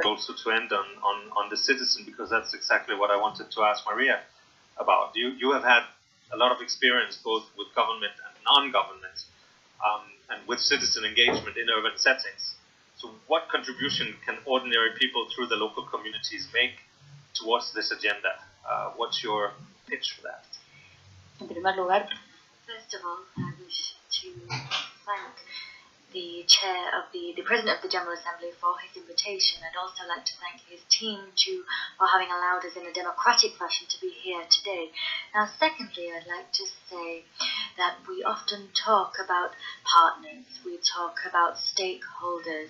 Also to end on the citizen, because that's exactly what I wanted to ask Maria about. You have had a lot of experience both with government and non-government, and with citizen engagement in urban settings. So what contribution can ordinary people through the local communities make towards this agenda? What's your pitch for that? En primer lugar, first of all, I wish to thank the chair of the president of the General Assembly for his invitation. I'd also like to thank his team for having allowed us in a democratic fashion to be here today. Now, secondly, I'd like to say that we often talk about partners, we talk about stakeholders,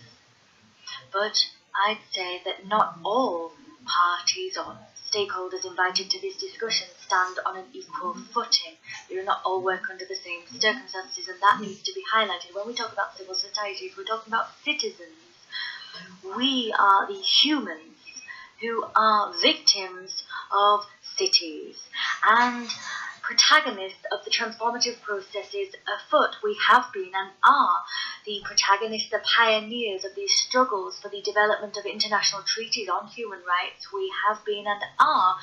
but I'd say that not all parties or stakeholders invited to this discussion stand on an equal footing. They do not all work under the same circumstances, and that needs to be highlighted. When we talk about civil societies, we're talking about citizens. We are the humans who are victims of cities and protagonists of the transformative processes afoot. We have been and are the protagonists, the pioneers of these struggles for the development of international treaties on human rights. We have been and are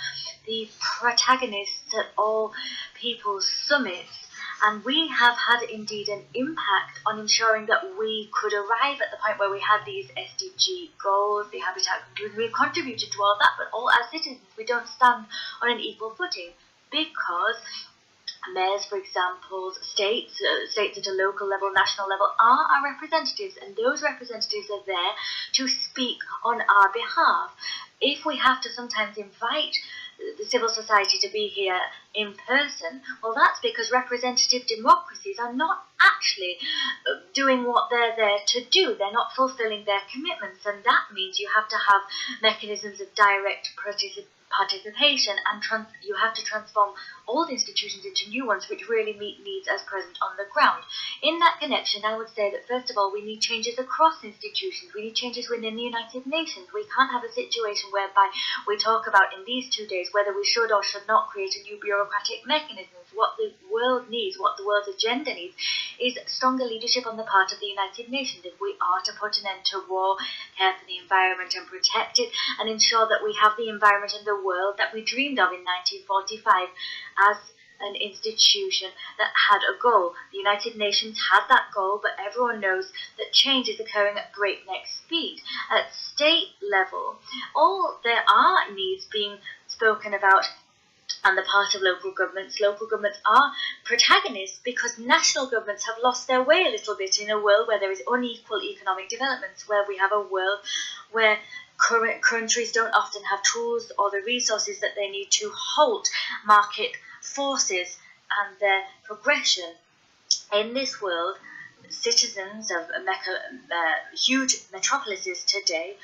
the protagonists at all people's summits, and we have had indeed an impact on ensuring that we could arrive at the point where we had these SDG goals, the habitat conclusion. We've contributed to all that, but all as citizens we don't stand on an equal footing, because mayors, for example, states at a local level, national level, are our representatives, and those representatives are there to speak on our behalf. If we have to sometimes invite the civil society to be here in person, well, that's because representative democracies are not actually doing what they're there to do. They're not fulfilling their commitments, and that means you have to have mechanisms of direct participation, and you have to transform old institutions into new ones which really meet needs as present on the ground. In that connection, I would say that first of all we need changes across institutions. We need changes within the United Nations. We can't have a situation whereby we talk about in these 2 days whether we should or should not create a new bureaucratic mechanisms. What the world needs, what the world's agenda needs, is stronger leadership on the part of the United Nations if we are to put an end to war, care for the environment and protect it, and ensure that we have the environment and the world that we dreamed of in 1945 as an institution that had a goal. The United Nations had that goal, but everyone knows that change is occurring at breakneck speed. At state level, there are needs being spoken about on the part of local governments. Local governments are protagonists because national governments have lost their way a little bit in a world where there is unequal economic developments, where we have a world where current countries don't often have tools or the resources that they need to halt market forces and their progression. In this world, citizens of huge metropolises today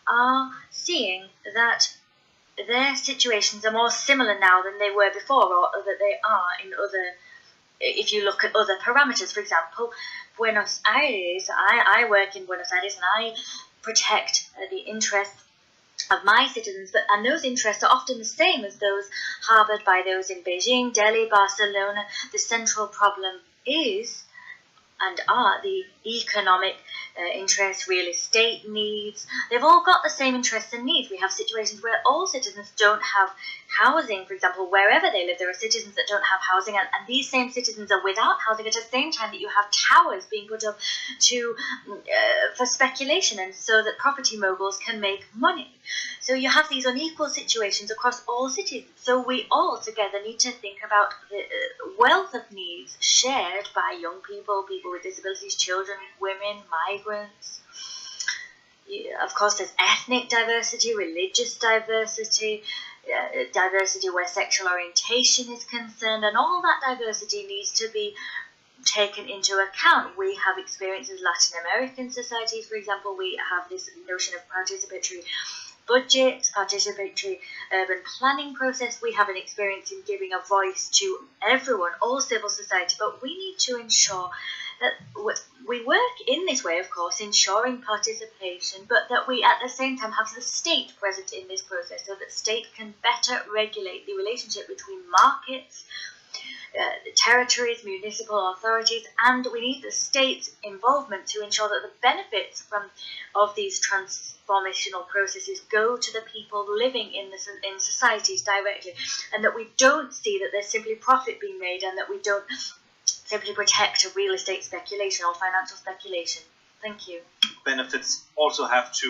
are seeing that their situations are more similar now than they were before, or that they are in other, if you look at other parameters. For example, Buenos Aires, I work in Buenos Aires and I protect the interests of my citizens, and those interests are often the same as those harbored by those in Beijing, Delhi, Barcelona. The central problem is and are the economic interests, real estate needs. They've all got the same interests and needs. We have situations where all citizens don't have housing. For example, wherever they live, there are citizens that don't have housing, and these same citizens are without housing at the same time that you have towers being put up for speculation, and so that property moguls can make money. So you have these unequal situations across all cities. So we all together need to think about the wealth of needs shared by young people, people with disabilities, children, women, migrants. Of course, there's ethnic diversity, religious diversity, diversity where sexual orientation is concerned, and all that diversity needs to be taken into account. We have experiences in Latin American societies, for example. We have this notion of participatory budget, participatory urban planning process. We have an experience in giving a voice to everyone, all civil society, but we need to ensure that we work in this way, of course, ensuring participation, but that we at the same time have the state present in this process so that state can better regulate the relationship between markets the territories, municipal authorities, and we need the state's involvement to ensure that the benefits of these transformational processes go to the people living in societies directly, and that we don't see that there's simply profit being made, and that we don't simply protect real estate speculation or financial speculation. Thank you. Benefits also have to